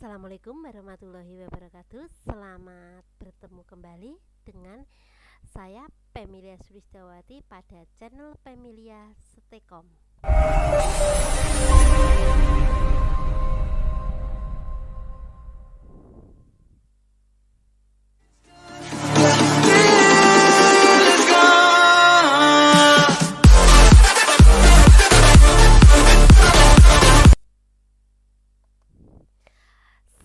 Assalamualaikum warahmatullahi wabarakatuh. Selamat bertemu kembali dengan saya Pemilia Sulistawati pada channel Pemilia Stekom.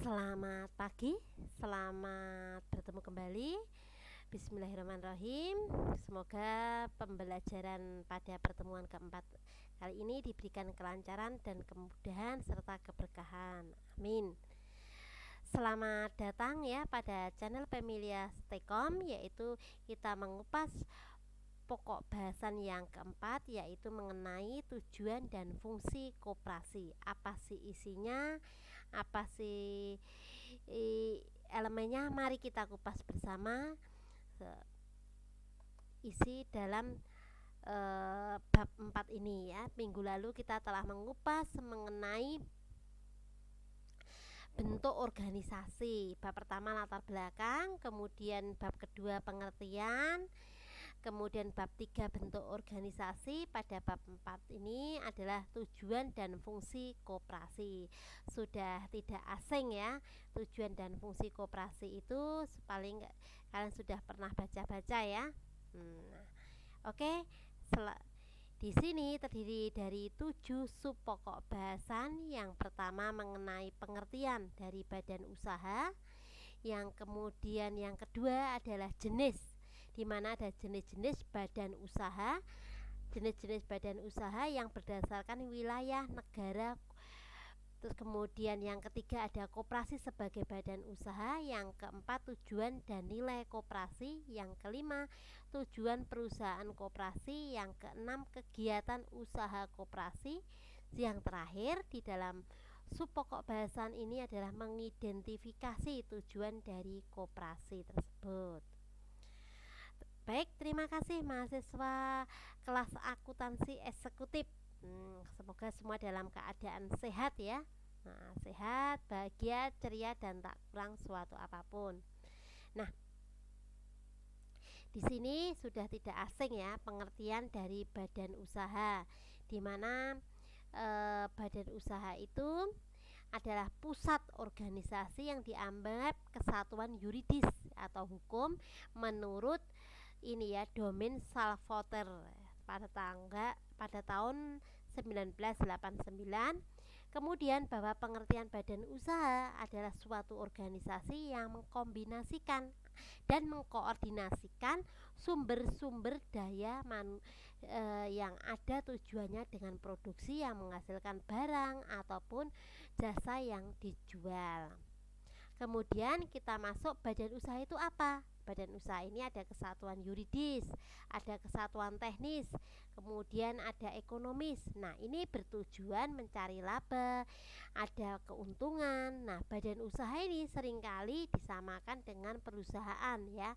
Selamat pagi, selamat bertemu kembali. Bismillahirrahmanirrahim. Semoga pembelajaran pada pertemuan keempat kali ini diberikan kelancaran dan kemudahan serta keberkahan. Amin. Selamat datang ya pada channel Pemilia Stekom, yaitu kita mengupas pokok bahasan yang keempat, yaitu mengenai tujuan dan fungsi koperasi. Apa sih isinya? Apa sih elemennya? Mari kita kupas bersama isi dalam bab 4 ini ya. Minggu lalu kita telah mengupas mengenai bentuk organisasi. Bab pertama latar belakang, kemudian bab kedua pengertian, kemudian bab 3 bentuk organisasi. Pada bab 4 ini adalah tujuan dan fungsi koperasi. Sudah tidak asing ya, tujuan dan fungsi koperasi itu paling kalian sudah pernah baca-baca ya. Oke. Di sini terdiri dari 7 sub pokok bahasan. Yang pertama mengenai pengertian dari badan usaha. Yang kemudian yang kedua adalah jenis, di mana ada jenis-jenis badan usaha. Jenis-jenis badan usaha yang berdasarkan wilayah negara. Terus kemudian yang ketiga ada koperasi sebagai badan usaha. Yang keempat tujuan dan nilai koperasi. Yang kelima tujuan perusahaan koperasi. Yang keenam kegiatan usaha koperasi. Yang terakhir di dalam sub pokok bahasan ini adalah mengidentifikasi tujuan dari koperasi tersebut. Baik, terima kasih mahasiswa kelas akuntansi eksekutif. Semoga semua dalam keadaan sehat ya. Sehat, bahagia, ceria, dan tak kurang suatu apapun. Nah, di sini sudah tidak asing ya pengertian dari badan usaha, di mana badan usaha itu adalah pusat organisasi yang dianggap kesatuan yuridis atau hukum menurut ini ya domain Salvator pada tahun 1989. Kemudian bahwa pengertian badan usaha adalah suatu organisasi yang mengkombinasikan dan mengkoordinasikan sumber-sumber daya yang ada tujuannya dengan produksi yang menghasilkan barang ataupun jasa yang dijual. Kemudian kita masuk badan usaha itu apa? Badan usaha ini ada kesatuan yuridis, ada kesatuan teknis, kemudian ada ekonomis. Nah, ini bertujuan mencari laba, ada keuntungan. Nah, badan usaha ini seringkali disamakan dengan perusahaan ya,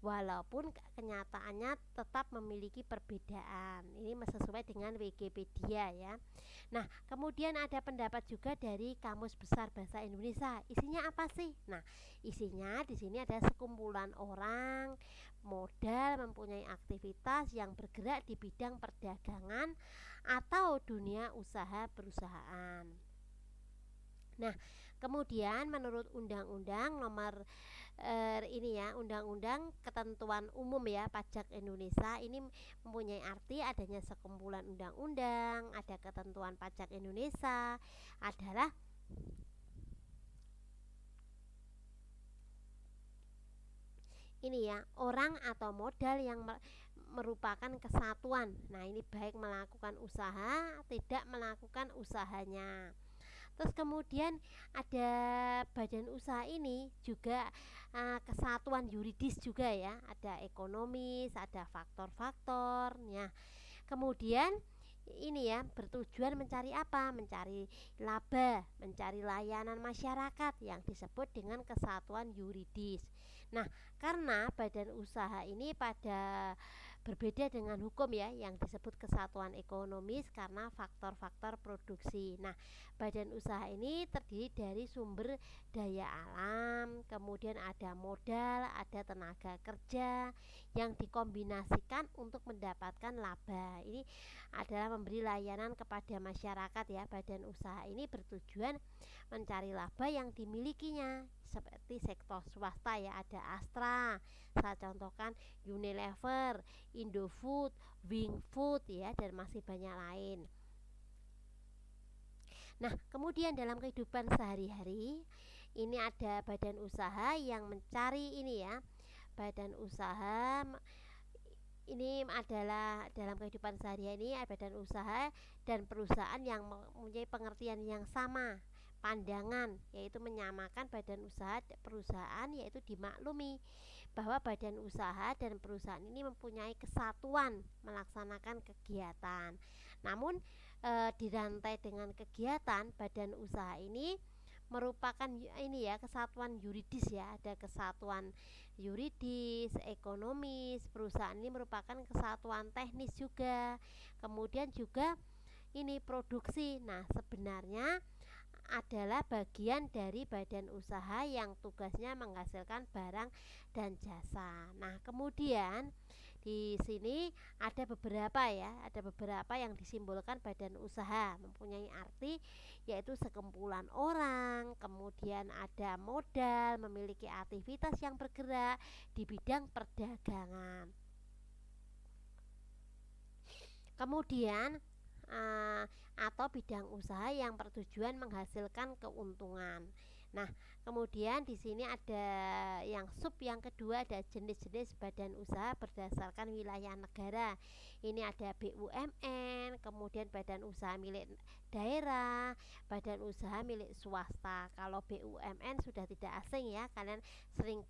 walaupun kenyataannya tetap memiliki perbedaan. Ini sesuai dengan Wikipedia ya. Nah, kemudian ada pendapat juga dari Kamus Besar Bahasa Indonesia. Isinya apa sih? Nah, isinya di sini ada sekumpulan orang modal mempunyai aktivitas yang bergerak di bidang perdagangan atau dunia usaha perusahaan. Nah, kemudian menurut Undang-Undang Nomor ini ya, Undang-Undang Ketentuan Umum ya Pajak Indonesia, ini mempunyai arti adanya sekumpulan undang-undang, ada ketentuan pajak Indonesia adalah ini ya, orang atau modal yang merupakan kesatuan. Nah, ini baik melakukan usaha, tidak melakukan usahanya. Terus kemudian ada badan usaha ini juga kesatuan yuridis juga ya, ada ekonomis, ada faktor-faktornya. Kemudian ini ya bertujuan mencari apa? Mencari laba, mencari layanan masyarakat yang disebut dengan kesatuan yuridis. Nah, karena badan usaha ini pada berbeda dengan hukum ya yang disebut kesatuan ekonomis karena faktor-faktor produksi. Nah, badan usaha ini terdiri dari sumber daya alam, kemudian ada modal, ada tenaga kerja yang dikombinasikan untuk mendapatkan laba. Ini adalah memberi layanan kepada masyarakat ya. Badan usaha ini bertujuan mencari laba yang dimilikinya, seperti sektor swasta ya, ada Astra, saya contohkan Unilever, Indofood, Wingfood ya, dan masih banyak lain. Nah, kemudian dalam kehidupan sehari-hari ini ada badan usaha yang mencari ini ya. Badan usaha ini adalah dalam kehidupan sehari-hari ini badan usaha dan perusahaan yang mempunyai pengertian yang sama pandangan, yaitu menyamakan badan usaha perusahaan, yaitu dimaklumi bahwa badan usaha dan perusahaan ini mempunyai kesatuan melaksanakan kegiatan. Namun dirantai dengan kegiatan badan usaha ini merupakan ini ya kesatuan yuridis ya, ada kesatuan yuridis, ekonomis. Perusahaan ini merupakan kesatuan teknis juga. Kemudian juga ini produksi. Nah, sebenarnya adalah bagian dari badan usaha yang tugasnya menghasilkan barang dan jasa. Nah, kemudian di sini ada beberapa ya, ada beberapa yang disimbolkan badan usaha mempunyai arti, yaitu sekumpulan orang, kemudian ada modal, memiliki aktivitas yang bergerak di bidang perdagangan. Kemudian atau bidang usaha yang bertujuan menghasilkan keuntungan. Nah, kemudian di sini ada yang yang kedua, ada jenis-jenis badan usaha berdasarkan wilayah negara. Ini ada BUMN, kemudian badan usaha milik daerah, badan usaha milik swasta. Kalau BUMN sudah tidak asing ya, kalian sering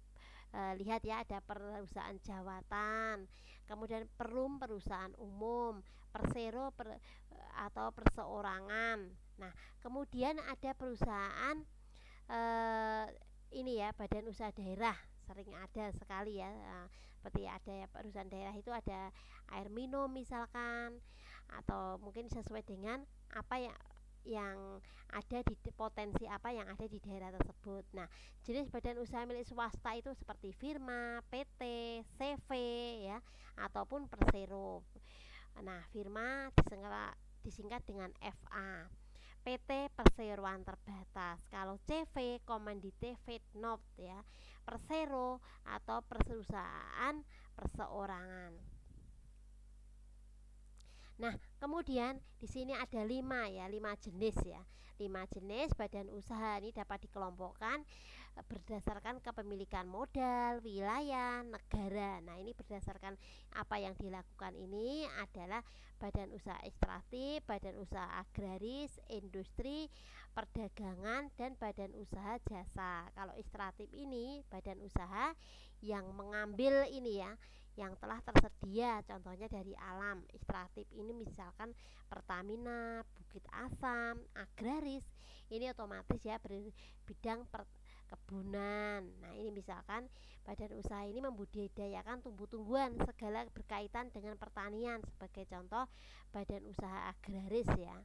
lihat ya, ada perusahaan jawatan, kemudian Perum perusahaan umum, Persero atau perseorangan. Nah, kemudian ada perusahaan ini ya, badan usaha daerah, sering ada sekali ya, seperti ada ya, perusahaan daerah itu ada air minum misalkan, atau mungkin sesuai dengan apa yang ada di potensi apa yang ada di daerah tersebut. Nah, jenis badan usaha milik swasta itu seperti Firma, PT, CV ya, ataupun Persero. Nah, Firma disingkat dengan FA. PT Perseroan Terbatas. Kalau CV Komandite Footnote ya. Persero atau perusahaan perseorangan. Nah, kemudian di sini ada 5 ya, 5 jenis ya. 5 jenis badan usaha ini dapat dikelompokkan berdasarkan kepemilikan modal, wilayah, negara. Nah, ini berdasarkan apa yang dilakukan ini adalah badan usaha ekstraktif, badan usaha agraris, industri, perdagangan, dan badan usaha jasa. Kalau ekstraktif ini badan usaha yang mengambil ini ya, yang telah tersedia, contohnya dari alam. Ekstraktif ini misalkan Pertamina, Bukit Asam. Agraris ini otomatis ya bidang kebunan. Nah, ini misalkan badan usaha ini membudidayakan tumbuh-tumbuhan segala berkaitan dengan pertanian, sebagai contoh badan usaha agraris ya,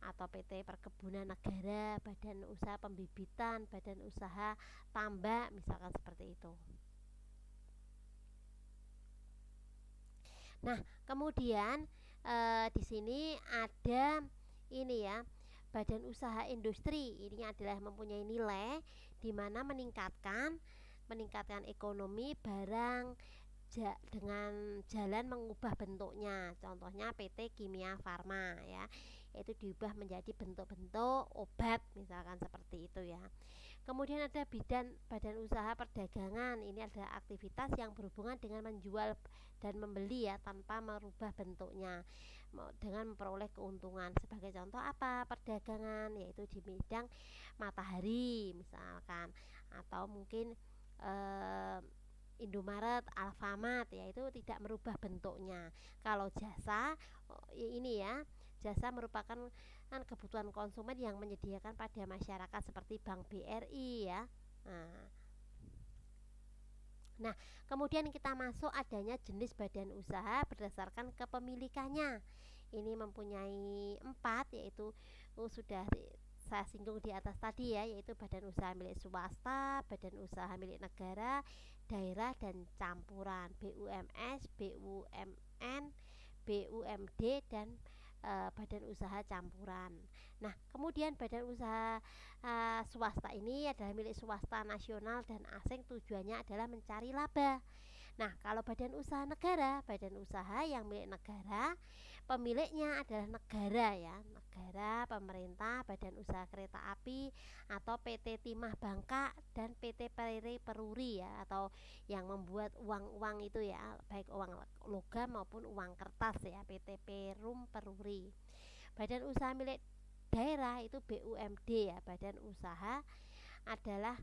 atau PT Perkebunan Negara, badan usaha pembibitan, badan usaha tambak misalkan seperti itu. Nah, kemudian di sini ada ini ya, badan usaha industri. Ini adalah mempunyai nilai di mana meningkatkan ekonomi barang dengan jalan mengubah bentuknya. Contohnya PT Kimia Farma ya, yaitu diubah menjadi bentuk-bentuk obat misalkan seperti itu ya. Kemudian ada badan usaha perdagangan. Ini adalah aktivitas yang berhubungan dengan menjual dan membeli ya, tanpa merubah bentuknya, dengan memperoleh keuntungan. Sebagai contoh apa perdagangan, yaitu di bidang matahari misalkan, atau mungkin Indomaret, Alfamart, yaitu tidak merubah bentuknya. Kalau jasa ini ya, jasa merupakan kebutuhan konsumen yang menyediakan pada masyarakat, seperti Bank BRI ya. Nah, Nah, kemudian kita masuk adanya jenis badan usaha berdasarkan kepemilikannya. Ini mempunyai 4, yaitu sudah saya singgung di atas tadi ya, yaitu badan usaha milik swasta, badan usaha milik negara, daerah dan campuran, BUMS, BUMN, BUMD dan badan usaha campuran. Nah, kemudian badan usaha swasta ini adalah milik swasta nasional dan asing, tujuannya adalah mencari laba. Nah, kalau badan usaha negara, badan usaha yang milik negara, pemiliknya adalah negara ya, negara, pemerintah, badan usaha kereta api atau PT Timah Bangka dan PT Peri Peruri ya, atau yang membuat uang-uang itu ya, baik uang logam maupun uang kertas ya, PT Perum Peruri. Badan usaha milik daerah itu BUMD ya, badan usaha adalah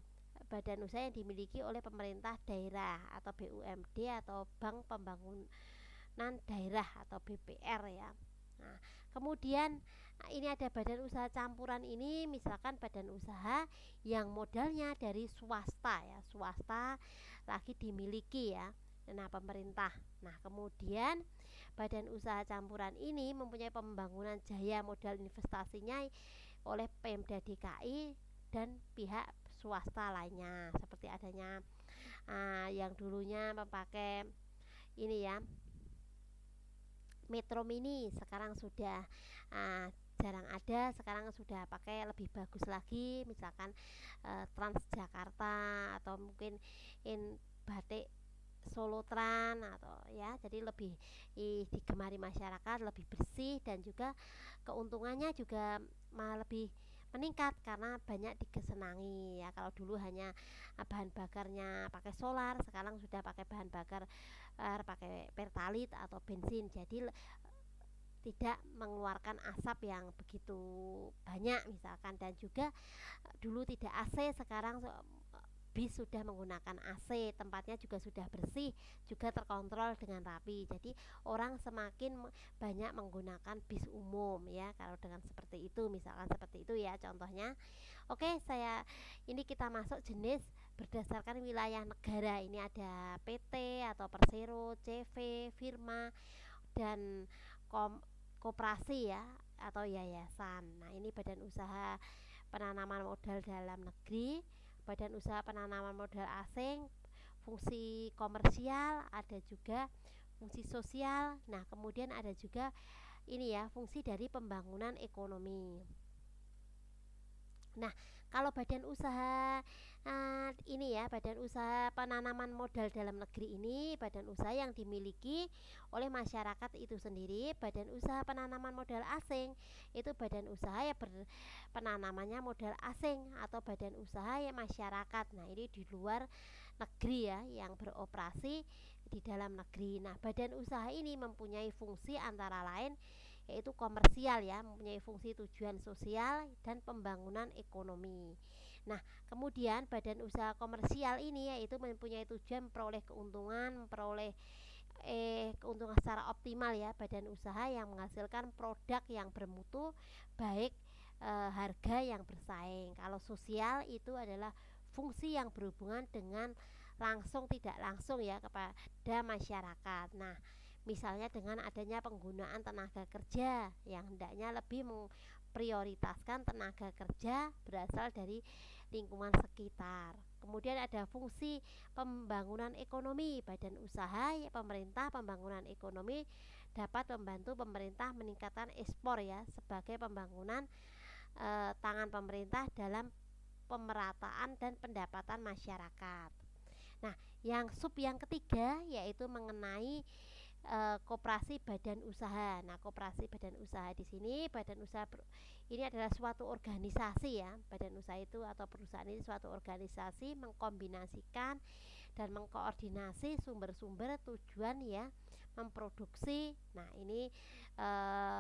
badan usaha yang dimiliki oleh pemerintah daerah atau BUMD atau Bank Pembangunan Daerah atau BPR ya. Nah, kemudian ini ada badan usaha campuran, ini misalkan badan usaha yang modalnya dari swasta ya, swasta lagi dimiliki ya, nah pemerintah. Nah, kemudian badan usaha campuran ini mempunyai pembangunan jaya modal investasinya oleh Pemda DKI dan pihak swasta lainnya, seperti adanya yang dulunya memakai ini ya, Metro Mini, sekarang sudah jarang ada, sekarang sudah pakai lebih bagus lagi, misalkan Transjakarta atau mungkin batik Solotran atau ya, jadi lebih digemari masyarakat, lebih bersih dan juga keuntungannya juga lebih meningkat karena banyak dikesenangi ya. Kalau dulu hanya bahan bakarnya pakai solar, sekarang sudah pakai bahan bakar pakai pertalite atau bensin, jadi tidak mengeluarkan asap yang begitu banyak misalkan. Dan juga dulu tidak AC, sekarang bis sudah menggunakan AC, tempatnya juga sudah bersih, juga terkontrol dengan rapi. Jadi orang semakin banyak menggunakan bis umum ya, kalau dengan seperti itu, misalkan seperti itu ya contohnya. Oke, ini kita masuk jenis berdasarkan wilayah negara. Ini ada PT atau Persero, CV, Firma dan koperasi ya atau yayasan. Nah, ini badan usaha penanaman modal dalam negeri, badan usaha penanaman modal asing, fungsi komersial, ada juga fungsi sosial. Nah, kemudian ada juga ini ya, fungsi dari pembangunan ekonomi. Nah, kalau badan usaha ini ya, badan usaha penanaman modal dalam negeri ini badan usaha yang dimiliki oleh masyarakat itu sendiri. Badan usaha penanaman modal asing itu badan usaha yang penanamannya modal asing atau badan usaha yang masyarakat. Nah, ini di luar negeri ya, yang beroperasi di dalam negeri. Nah, badan usaha ini mempunyai fungsi antara lain yaitu komersial ya, mempunyai fungsi tujuan sosial dan pembangunan ekonomi. Nah, kemudian badan usaha komersial ini yaitu mempunyai tujuan memperoleh keuntungan, memperoleh keuntungan secara optimal ya, badan usaha yang menghasilkan produk yang bermutu baik harga yang bersaing. Kalau sosial itu adalah fungsi yang berhubungan dengan langsung tidak langsung ya kepada masyarakat. Nah, misalnya dengan adanya penggunaan tenaga kerja yang hendaknya lebih memprioritaskan tenaga kerja berasal dari lingkungan sekitar. Kemudian ada fungsi pembangunan ekonomi, badan usaha ya, pemerintah pembangunan ekonomi dapat membantu pemerintah meningkatkan ekspor ya, sebagai pembangunan tangan pemerintah dalam pemerataan dan pendapatan masyarakat. Nah, yang ketiga yaitu mengenai koperasi badan usaha. Nah, koperasi badan usaha di sini, badan usaha ini adalah suatu organisasi ya. Badan usaha itu atau perusahaan ini suatu organisasi mengkombinasikan dan mengkoordinasi sumber-sumber tujuan ya memproduksi. Nah, ini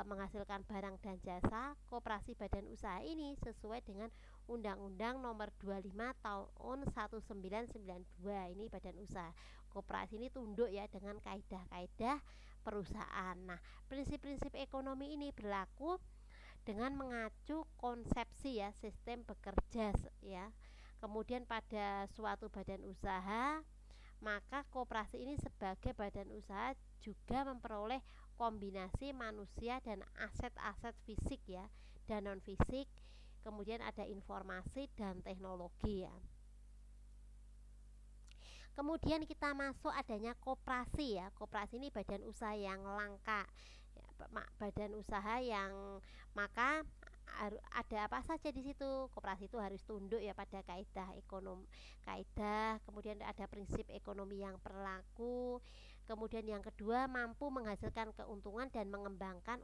menghasilkan barang dan jasa. Koperasi badan usaha ini sesuai dengan Undang-Undang Nomor 25 Tahun 1992. Ini badan usaha. Koperasi ini tunduk ya dengan kaidah-kaidah perusahaan. Nah, prinsip-prinsip ekonomi ini berlaku dengan mengacu konsepsi ya, sistem bekerja ya. Kemudian pada suatu badan usaha maka koperasi ini sebagai badan usaha juga memperoleh kombinasi manusia dan aset-aset fisik ya, dan non fisik. Kemudian ada informasi dan teknologi ya. Kemudian kita masuk adanya koperasi ya. Koperasi ini badan usaha yang langka ya, badan usaha yang maka ada apa saja di situ. Koperasi itu harus tunduk ya pada kaidah ekonomi, kemudian ada prinsip ekonomi yang berlaku. Kemudian yang kedua, mampu menghasilkan keuntungan dan mengembangkan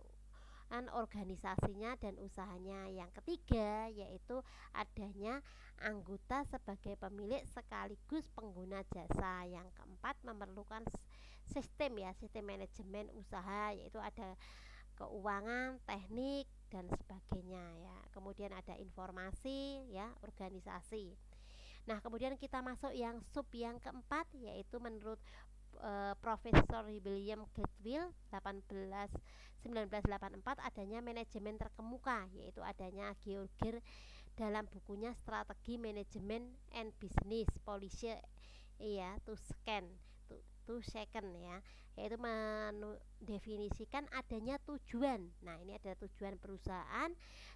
organisasinya dan usahanya. Yang ketiga yaitu adanya anggota sebagai pemilik sekaligus pengguna jasa. Yang keempat, memerlukan sistem ya, sistem manajemen usaha, yaitu ada keuangan, teknik dan sebagainya ya. Kemudian ada informasi ya, organisasi. Nah, kemudian kita masuk yang sub yang keempat, yaitu menurut Profesor William Gladwell 1984 adanya manajemen terkemuka, yaitu adanya Geiger dalam bukunya Strategi Manajemen and Business Policy ya, to second ya, yaitu mendefinisikan adanya tujuan. Nah, ini ada tujuan perusahaan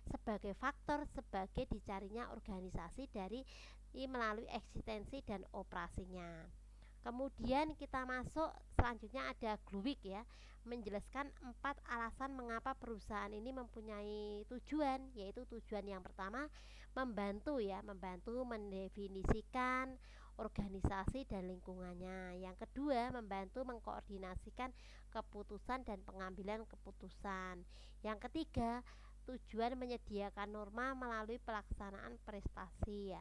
sebagai faktor sebagai dicarinya organisasi dari melalui eksistensi dan operasinya. Kemudian kita masuk selanjutnya ada Gluwik ya, menjelaskan 4 alasan mengapa perusahaan ini mempunyai tujuan, yaitu tujuan yang pertama membantu mendefinisikan organisasi dan lingkungannya. Yang kedua, membantu mengkoordinasikan keputusan dan pengambilan keputusan. Yang ketiga, tujuan menyediakan norma melalui pelaksanaan prestasi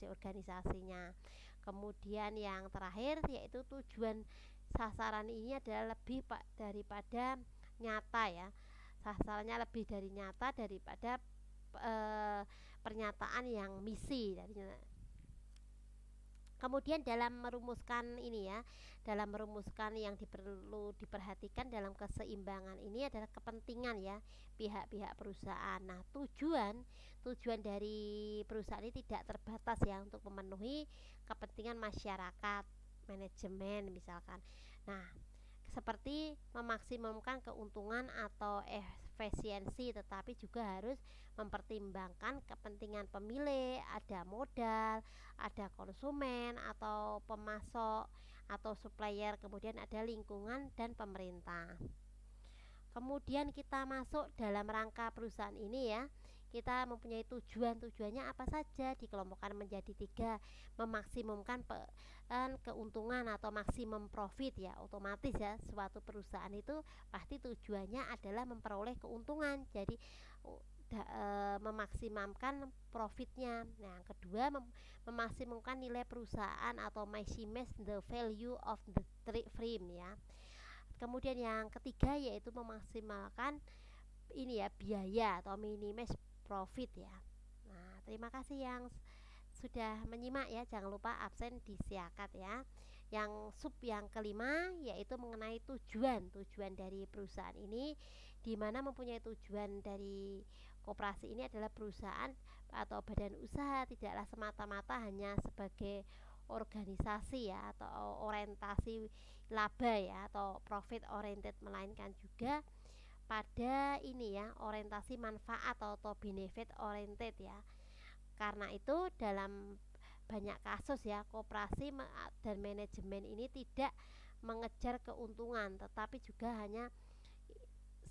organisasinya. Kemudian yang terakhir yaitu tujuan sasaran ini adalah lebih daripada nyata ya. Sasarannya lebih dari nyata daripada pernyataan yang misi. Kemudian dalam merumuskan ini ya, dalam merumuskan yang perlu diperhatikan dalam keseimbangan ini adalah kepentingan ya pihak-pihak perusahaan. Nah, tujuan dari perusahaan ini tidak terbatas ya untuk memenuhi kepentingan masyarakat, manajemen misalkan. Nah, seperti memaksimumkan keuntungan atau efisiensi, tetapi juga harus mempertimbangkan kepentingan pemilik, ada modal, ada konsumen atau pemasok atau supplier, kemudian ada lingkungan dan pemerintah. Kemudian kita masuk dalam rangka perusahaan ini ya. Kita mempunyai tujuannya apa saja, dikelompokkan menjadi 3. Memaksimumkan keuntungan atau maksimum profit ya. Otomatis ya, suatu perusahaan itu pasti tujuannya adalah memperoleh keuntungan. Jadi memaksimumkan profitnya. Nah, yang kedua, memaksimumkan nilai perusahaan atau maximize the value of the firm ya. Kemudian yang ketiga yaitu memaksimalkan ini ya, biaya atau minimize profit ya. Nah, terima kasih yang sudah menyimak ya. Jangan lupa absen disiakat ya. Yang sub yang kelima yaitu mengenai tujuan dari perusahaan ini, di mana mempunyai tujuan dari koperasi ini adalah perusahaan atau badan usaha tidaklah semata-mata hanya sebagai organisasi ya atau orientasi laba ya atau profit oriented, melainkan juga pada ini ya, orientasi manfaat atau benefit oriented ya. Karena itu dalam banyak kasus ya, koperasi dan manajemen ini tidak mengejar keuntungan, tetapi juga hanya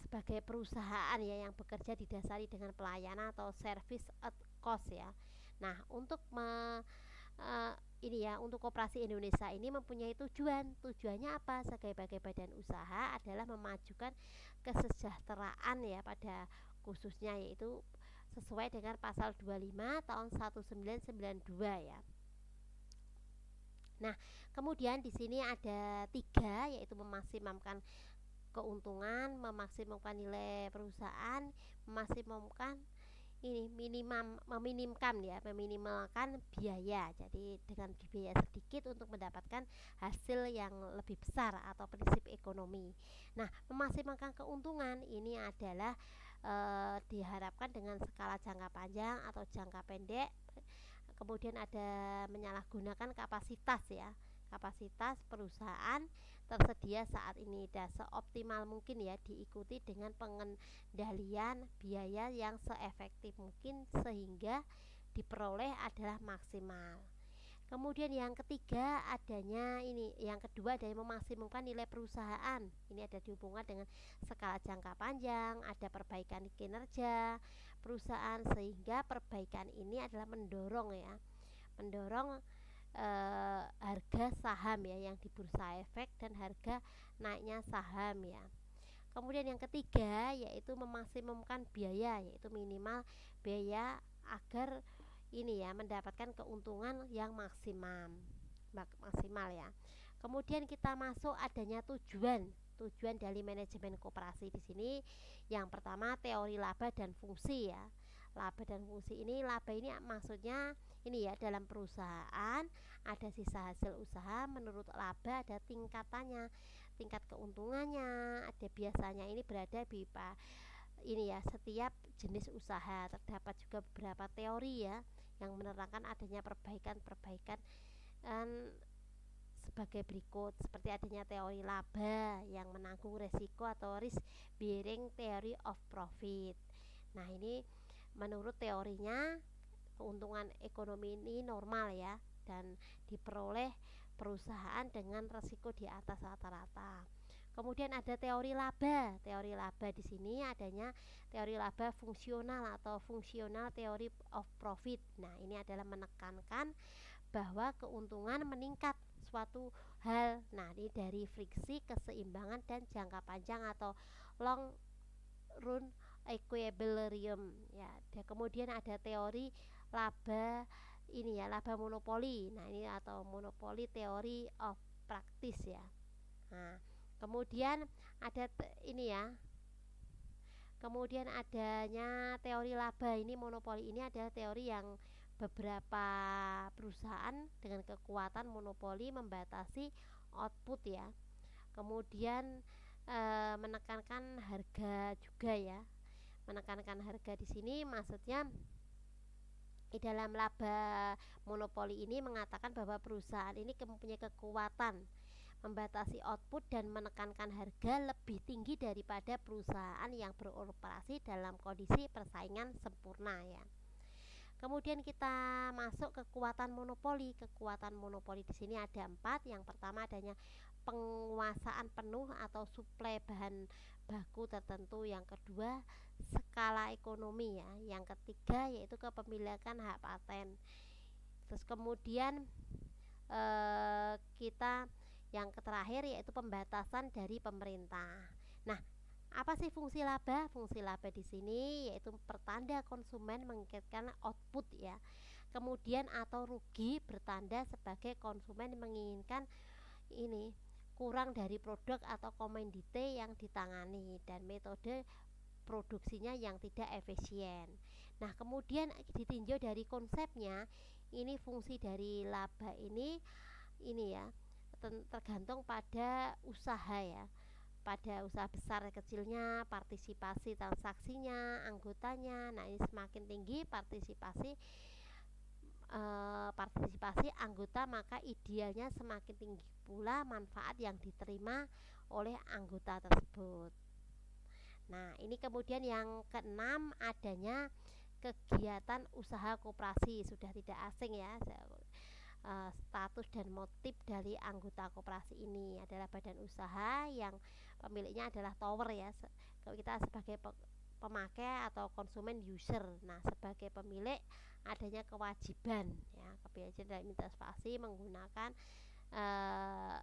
sebagai perusahaan ya yang bekerja didasari dengan pelayanan atau service at cost ya. Nah, untuk ini ya, untuk koperasi Indonesia ini mempunyai tujuannya apa? Sebagai badan usaha adalah memajukan kesejahteraan ya pada khususnya, yaitu sesuai dengan pasal 25 tahun 1992 ya. Nah, kemudian di sini ada 3 yaitu memaksimumkan keuntungan, memaksimumkan nilai perusahaan, memaksimumkan ini meminimalkan biaya. Jadi dengan biaya sedikit untuk mendapatkan hasil yang lebih besar atau prinsip ekonomi. Nah, memaksimalkan keuntungan ini adalah diharapkan dengan skala jangka panjang atau jangka pendek. Kemudian ada menyalahgunakan kapasitas ya, kapasitas perusahaan tersedia saat ini dan seoptimal mungkin ya, diikuti dengan pengendalian biaya yang seefektif mungkin sehingga diperoleh adalah maksimal. Kemudian yang ketiga adanya ini, yang kedua adalah memaksimumkan nilai perusahaan. Ini ada dihubungkan dengan skala jangka panjang, ada perbaikan kinerja perusahaan sehingga perbaikan ini adalah mendorong harga saham ya yang di bursa efek dan harga naiknya saham ya. Kemudian yang ketiga yaitu memaksimumkan biaya, yaitu minimal biaya agar ini ya mendapatkan keuntungan yang maksimal ya. Kemudian kita masuk adanya tujuan dari manajemen koperasi di sini. Yang pertama teori laba dan fungsi ya. Laba dan fungsi ini, laba ini maksudnya ini ya, dalam perusahaan ada sisa hasil usaha, menurut laba ada tingkatannya, tingkat keuntungannya ada, biasanya ini berada di ini ya setiap jenis usaha. Terdapat juga beberapa teori ya yang menerangkan adanya perbaikan sebagai berikut, seperti adanya teori laba yang menanggung resiko atau risk bearing theory of profit. Nah ini menurut teorinya keuntungan ekonomi ini normal ya dan diperoleh perusahaan dengan resiko di atas rata-rata. Kemudian ada teori laba. Teori laba di sini adanya teori laba fungsional atau fungsional theory of profit. Nah, ini adalah menekankan bahwa keuntungan meningkat suatu hal. Nah, ini dari friksi, keseimbangan dan jangka panjang atau long run equilibrium ya. Dan kemudian ada teori laba ini ya, laba monopoli. Nah, ini atau monopoli theory of practice ya. Nah, kemudian ada ini ya. Kemudian adanya teori laba ini monopoli, ini adalah teori yang beberapa perusahaan dengan kekuatan monopoli membatasi output ya. Kemudian menekankan harga juga ya. Menekankan harga di sini maksudnya di dalam laba monopoli ini mengatakan bahwa perusahaan ini mempunyai kekuatan membatasi output dan menekankan harga lebih tinggi daripada perusahaan yang beroperasi dalam kondisi persaingan sempurna ya. Kemudian kita masuk kekuatan monopoli. Kekuatan monopoli di sini ada 4. Yang pertama adanya penguasaan penuh atau suplai bahan baku tertentu. Yang kedua skala ekonomi ya. Yang ketiga yaitu kepemilikan hak paten. Terus kemudian kita yang terakhir yaitu pembatasan dari pemerintah. Nah, apa sih fungsi laba? Fungsi laba di sini yaitu pertanda konsumen menginginkan output ya. Kemudian atau rugi bertanda sebagai konsumen menginginkan ini kurang dari produk atau komoditi yang ditangani dan metode produksinya yang tidak efisien. Nah, kemudian ditinjau dari konsepnya, ini fungsi dari laba ini ya tergantung pada usaha ya. Pada usaha besar kecilnya, partisipasi transaksinya, anggotanya. Nah, ini semakin tinggi partisipasi anggota, maka idealnya semakin tinggi pula manfaat yang diterima oleh anggota tersebut. Nah, ini kemudian yang keenam adanya kegiatan usaha koperasi. Sudah tidak asing ya, status dan motif dari anggota koperasi ini adalah badan usaha yang pemiliknya adalah tower ya. Kalau kita sebagai pemakai atau konsumen user. Nah, sebagai pemilik adanya kewajiban ya, kewajiban dalam investasi menggunakan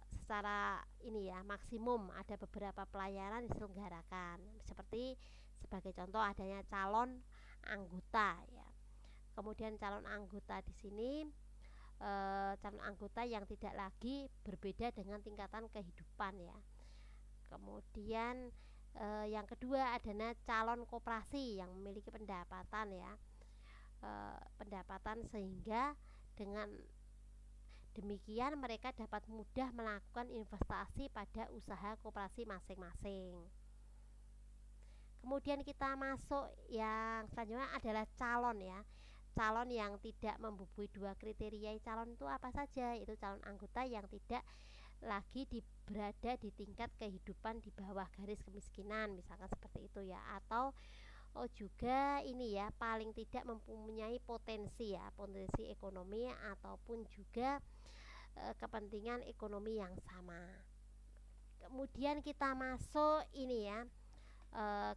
secara ini ya maksimum. Ada beberapa pelayanan diselenggarakan seperti sebagai contoh adanya calon anggota ya. Kemudian calon anggota di sini calon anggota yang tidak lagi berbeda dengan tingkatan kehidupan ya. Kemudian yang kedua adalah calon koperasi yang memiliki pendapatan ya, pendapatan sehingga dengan demikian mereka dapat mudah melakukan investasi pada usaha koperasi masing-masing. Kemudian kita masuk yang selanjutnya adalah calon ya. calon yang tidak membubuhi dua kriteria calon itu apa saja? Itu calon anggota yang tidak lagi berada di tingkat kehidupan di bawah garis kemiskinan, misalkan seperti itu ya. Atau juga ini ya, paling tidak mempunyai potensi ya, potensi ekonomi ataupun juga kepentingan ekonomi yang sama. Kemudian kita masuk ini ya,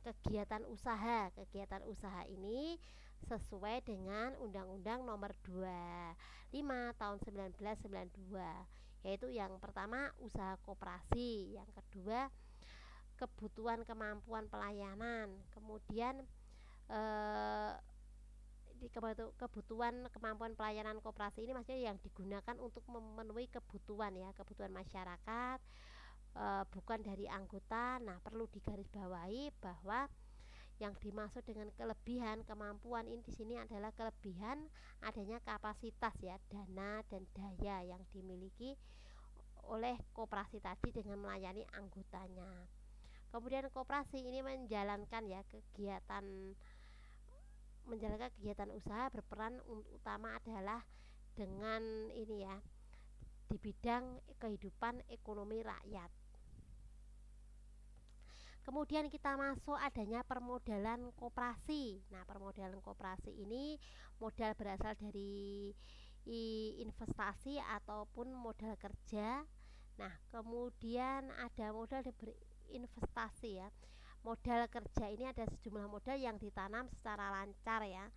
kegiatan usaha. Kegiatan usaha ini sesuai dengan Undang-Undang Nomor 25 Tahun 1992, yaitu yang pertama usaha koperasi, yang kedua kebutuhan kemampuan pelayanan, kemudian di kebutuhan kemampuan pelayanan koperasi ini maksudnya yang digunakan untuk memenuhi kebutuhan ya, kebutuhan masyarakat, bukan dari anggota. Nah, perlu digarisbawahi bahwa yang dimaksud dengan kelebihan kemampuan ini di sini adalah kelebihan adanya kapasitas ya, dana dan daya yang dimiliki oleh koperasi tadi dengan melayani anggotanya. Kemudian koperasi ini menjalankan kegiatan usaha berperan utama adalah dengan ini ya, di bidang kehidupan ekonomi rakyat. Kemudian kita masuk adanya permodalan koperasi. Nah, permodalan koperasi ini modal berasal dari investasi ataupun modal kerja. Nah, kemudian ada modal berinvestasi ya. Modal kerja ini ada sejumlah modal yang ditanam secara lancar ya,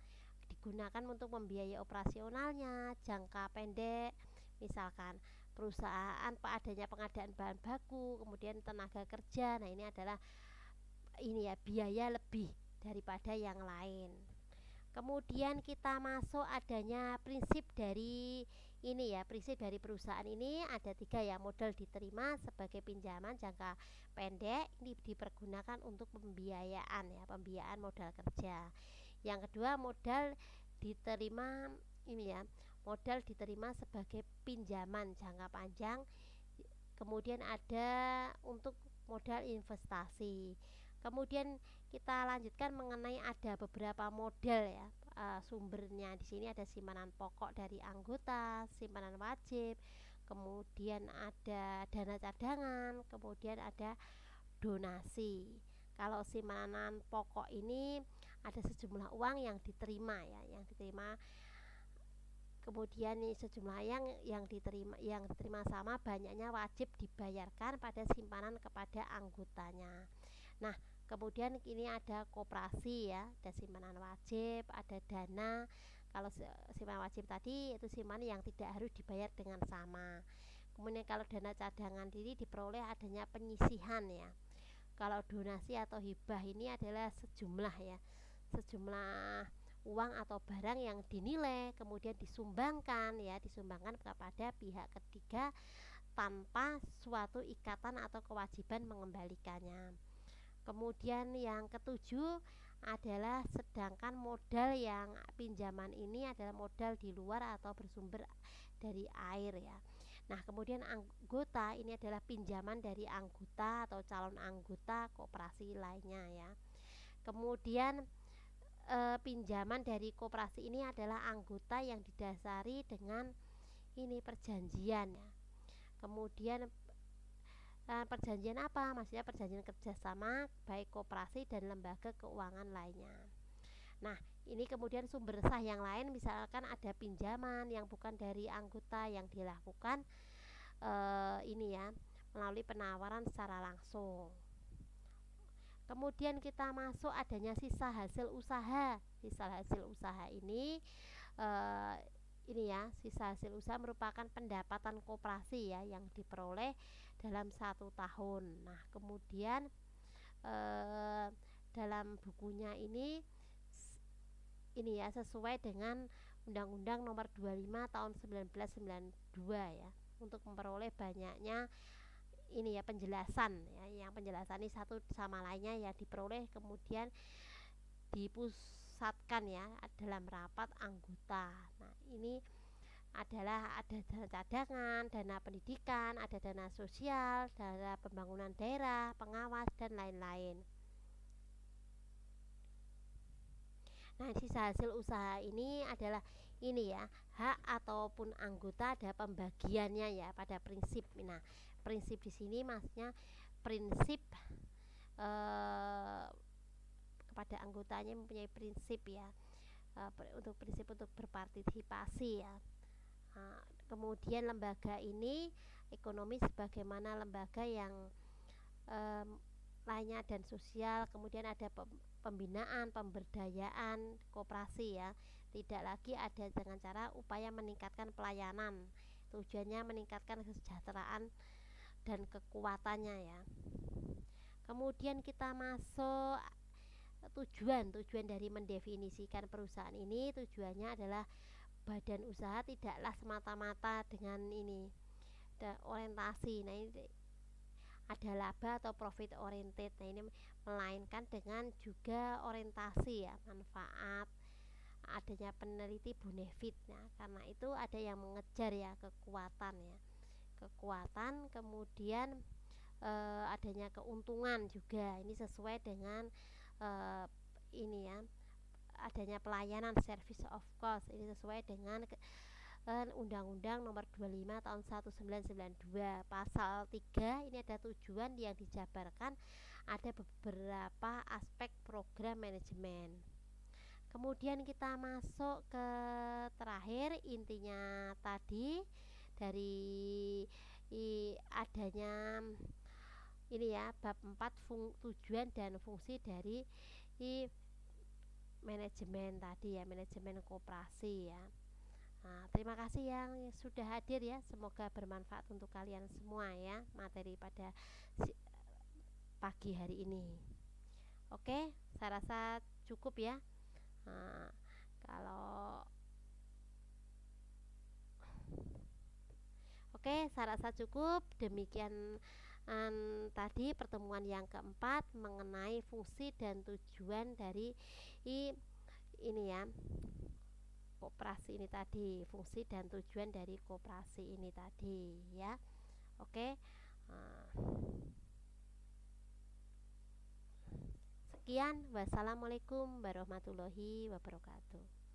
digunakan untuk membiayai operasionalnya jangka pendek, misalkan perusahaan adanya pengadaan bahan baku, kemudian tenaga kerja. Nah, ini adalah ini ya, biaya lebih daripada yang lain. Kemudian kita masuk adanya prinsip dari ini ya, prinsip dari perusahaan ini ada 3 ya. Modal diterima sebagai pinjaman jangka pendek, ini dipergunakan untuk pembiayaan ya, pembiayaan modal kerja. Yang kedua, modal diterima ini ya, modal diterima sebagai pinjaman jangka panjang. Kemudian ada untuk modal investasi. Kemudian kita lanjutkan mengenai ada beberapa model ya, sumbernya. Di sini ada simpanan pokok dari anggota, simpanan wajib, kemudian ada dana cadangan, kemudian ada donasi. Kalau simpanan pokok ini ada sejumlah uang yang diterima ya, kemudian nih sejumlah yang diterima sama banyaknya wajib dibayarkan pada simpanan kepada anggotanya. Nah, kemudian ini ada koperasi ya, ada simpanan wajib, ada dana. Kalau simpanan wajib tadi itu simpanan yang tidak harus dibayar dengan sama. Kemudian kalau dana cadangan ini diperoleh adanya penyisihan ya. Kalau donasi atau hibah ini adalah sejumlah uang atau barang yang dinilai kemudian disumbangkan kepada pihak ketiga tanpa suatu ikatan atau kewajiban mengembalikannya. Kemudian yang ketujuh adalah sedangkan modal yang pinjaman ini adalah modal di luar atau bersumber dari air ya. Nah, kemudian anggota ini adalah pinjaman dari anggota atau calon anggota koperasi lainnya ya. Kemudian pinjaman dari koperasi ini adalah anggota yang didasari dengan ini perjanjian ya. Kemudian perjanjian apa? Maksudnya perjanjian kerjasama baik koperasi dan lembaga keuangan lainnya. Nah, ini kemudian sumber sah yang lain, misalkan ada pinjaman yang bukan dari anggota yang dilakukan ini ya, melalui penawaran secara langsung. Kemudian kita masuk adanya sisa hasil usaha. Sisa hasil usaha ini ya, sisa hasil usaha merupakan pendapatan koperasi ya yang diperoleh dalam 1 tahun. Nah, kemudian dalam bukunya ini ya sesuai dengan Undang-Undang Nomor 25 Tahun 1992 ya, untuk memperoleh banyaknya ini ya penjelasan ya, yang penjelasan ini satu sama lainnya ya diperoleh kemudian dipusatkan ya dalam rapat anggota. Nah, ini adalah ada dana cadangan, dana pendidikan, ada dana sosial, dana pembangunan daerah, pengawas dan lain-lain. Nah, sisa hasil usaha ini adalah ini ya, hak ataupun anggota ada pembagiannya ya pada prinsip. Nah, prinsip di sini maksudnya prinsip eh, kepada anggotanya mempunyai prinsip ya, untuk prinsip untuk berpartisipasi ya. Nah, kemudian lembaga ini ekonomi sebagaimana lembaga yang em, lainnya dan sosial. Kemudian ada pembinaan, pemberdayaan, koperasi ya. Tidak lagi ada dengan cara upaya meningkatkan pelayanan. Tujuannya meningkatkan kesejahteraan dan kekuatannya ya. Kemudian kita masuk tujuan dari mendefinisikan perusahaan ini. Tujuannya adalah badan usaha tidaklah semata-mata dengan ini orientasi. Nah, ini ada laba atau profit oriented. Nah, ini melainkan dengan juga orientasi ya, manfaat, adanya peneliti benefit. Nah, karena itu ada yang mengejar ya kekuatan ya. Kekuatan, kemudian adanya keuntungan juga. Ini sesuai dengan ini ya, adanya pelayanan service of cost. Ini sesuai dengan Undang-Undang Nomor 25 Tahun 1992 Pasal 3. Ini ada tujuan yang dijabarkan, ada beberapa aspek program manajemen. Kemudian kita masuk ke terakhir, intinya tadi dari adanya ini ya, bab 4 tujuan dan fungsi dari manajemen tadi ya, manajemen koperasi ya. Nah, terima kasih yang sudah hadir ya. Semoga bermanfaat untuk kalian semua ya materi pada pagi hari ini. Oke, saya rasa cukup ya. Nah, kalau Oke, saya rasa cukup. Demikian tadi pertemuan yang keempat mengenai fungsi dan tujuan dari ini ya, koperasi ini tadi, fungsi dan tujuan dari koperasi ini tadi ya. Oke. Sekian, wassalamualaikum warahmatullahi wabarakatuh.